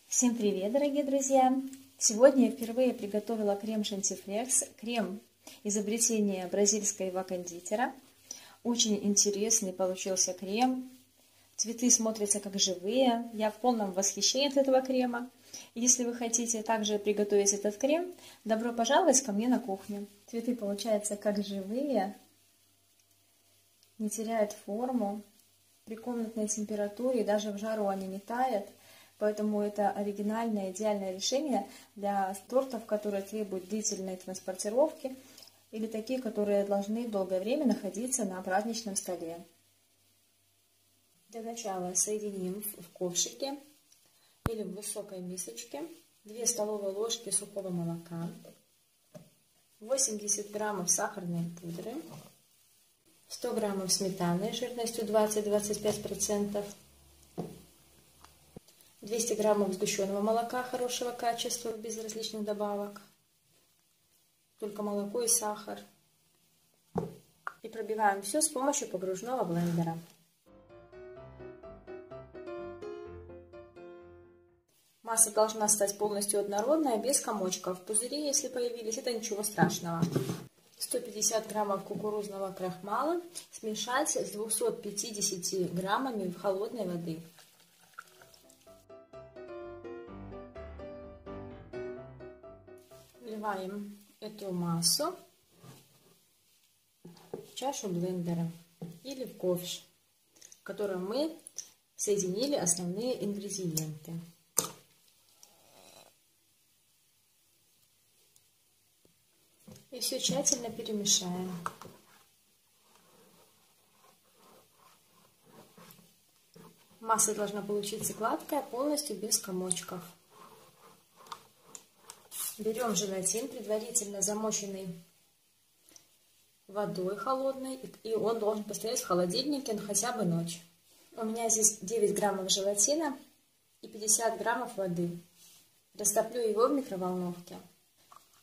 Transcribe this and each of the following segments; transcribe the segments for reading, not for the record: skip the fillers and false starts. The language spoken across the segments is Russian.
Всем привет, дорогие друзья! Сегодня я впервые приготовила крем Шантифлекс, крем изобретения бразильского кондитера. Очень интересный получился крем. Цветы смотрятся как живые. Я в полном восхищении от этого крема. Если вы хотите также приготовить этот крем, добро пожаловать ко мне на кухню. Цветы получаются как живые, не теряют форму. При комнатной температуре и даже в жару они не таят. Поэтому это оригинальное, идеальное решение для тортов, которые требуют длительной транспортировки или такие, которые должны долгое время находиться на праздничном столе. Для начала соединим в ковшике или в высокой мисочке 2 столовые ложки сухого молока, 80 граммов сахарной пудры, 100 граммов сметаны жирностью 20-25%, 200 граммов сгущенного молока хорошего качества, без различных добавок, только молоко и сахар. И пробиваем все с помощью погружного блендера. Масса должна стать полностью однородная, без комочков. Пузыри, если появились, это ничего страшного. 150 граммов кукурузного крахмала смешать с 250 граммами холодной воды. Вливаем эту массу в чашу блендера или в ковш, в котором мы соединили основные ингредиенты. И все тщательно перемешаем. Масса должна получиться гладкая, полностью без комочков. Берем желатин, предварительно замоченный водой холодной, и он должен постоять в холодильнике хотя бы ночь. У меня здесь 9 граммов желатина и 50 граммов воды. Растоплю его в микроволновке.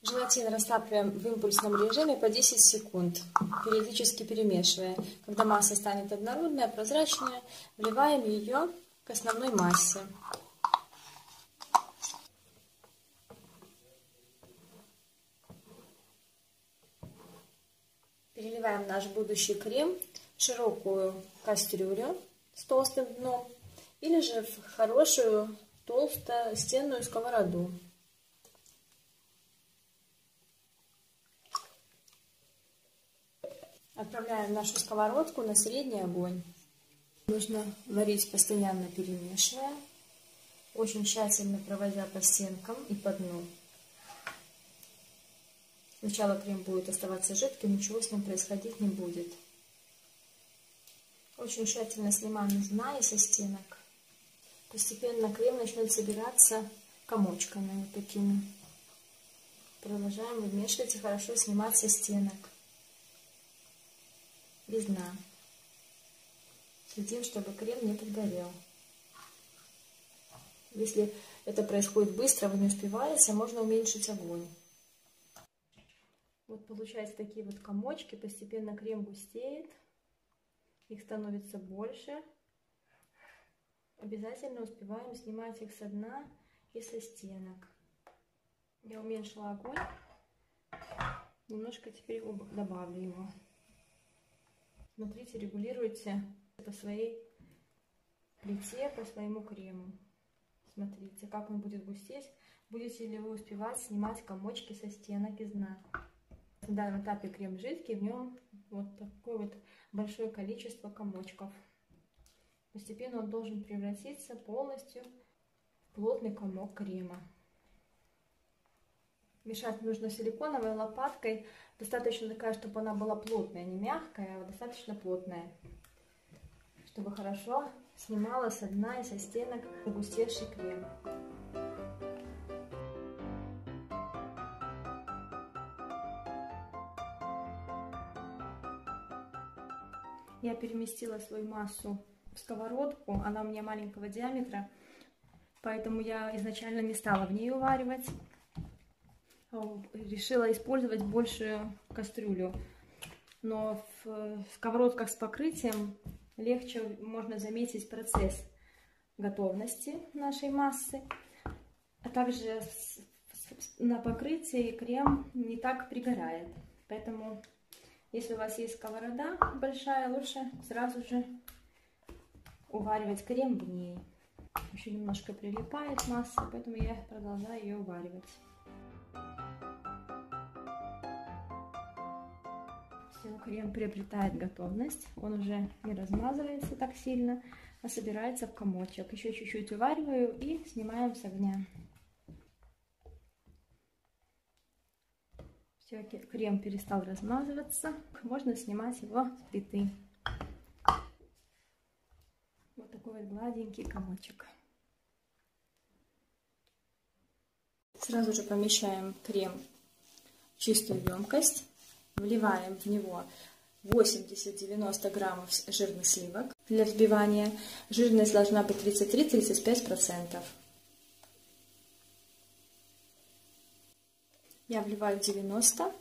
Желатин растапливаем в импульсном режиме по 10 секунд, периодически перемешивая. Когда масса станет однородная, прозрачная, вливаем ее к основной массе. Переливаем наш будущий крем в широкую кастрюлю с толстым дном или же в хорошую толстостенную сковороду. Отправляем нашу сковородку на средний огонь. Нужно варить, постоянно перемешивая, очень тщательно проводя по стенкам и по дну. Сначала крем будет оставаться жидким, ничего с ним происходить не будет. Очень тщательно снимаем с дна и со стенок. Постепенно крем начнет собираться комочками вот такими. Продолжаем вымешивать и хорошо снимать со стенок. Без дна. Следим, чтобы крем не подгорел. Если это происходит быстро, вы не успеваете, можно уменьшить огонь. Вот получаются такие вот комочки, постепенно крем густеет, их становится больше. Обязательно успеваем снимать их со дна и со стенок. Я уменьшила огонь, немножко теперь добавлю его. Смотрите, регулируйте по своей плите, по своему крему. Смотрите, как он будет густеть, будете ли вы успевать снимать комочки со стенок и с дна. В данном этапе крем жидкий, в нем вот такое вот большое количество комочков. Постепенно он должен превратиться полностью в плотный комок крема. Мешать нужно силиконовой лопаткой, достаточно такая, чтобы она была плотная, не мягкая, а достаточно плотная, чтобы хорошо снимала со дна и со стенок густейший крем. Я переместила свою массу в сковородку, она у меня маленького диаметра, поэтому я изначально не стала в ней уваривать. Решила использовать большую кастрюлю, но в сковородках с покрытием легче можно заметить процесс готовности нашей массы. А также на покрытии крем не так пригорает. Поэтому, если у вас есть сковорода большая, лучше сразу же уваривать крем в ней. Еще немножко прилипает масса, поэтому я продолжаю ее уваривать. Все, крем приобретает готовность. Он уже не размазывается так сильно, а собирается в комочек. Еще чуть-чуть увариваю и снимаем с огня. Все, крем перестал размазываться. Можно снимать его с плиты. Вот такой вот гладенький комочек. Сразу же помещаем крем в чистую емкость. Вливаем в него 80-90 граммов жирных сливок для взбивания. Жирность должна быть 33-35%. Я вливаю 90.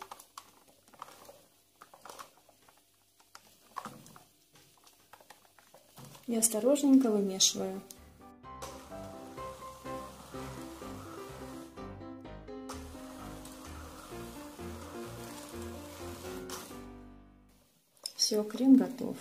И осторожненько вымешиваю. Все, крем готов.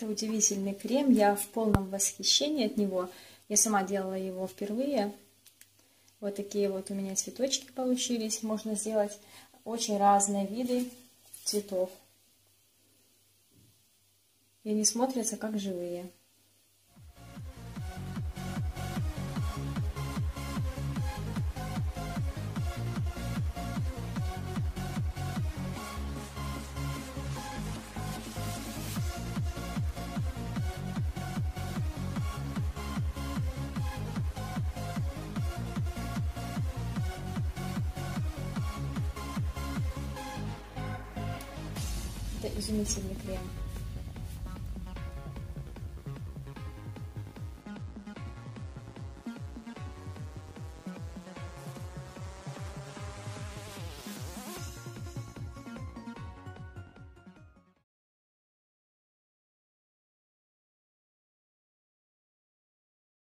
Это удивительный крем, я в полном восхищении от него. Я сама делала его впервые. Вот такие вот у меня цветочки получились. Можно сделать очень разные виды цветов. И они смотрятся как живые. Это изумительный крем.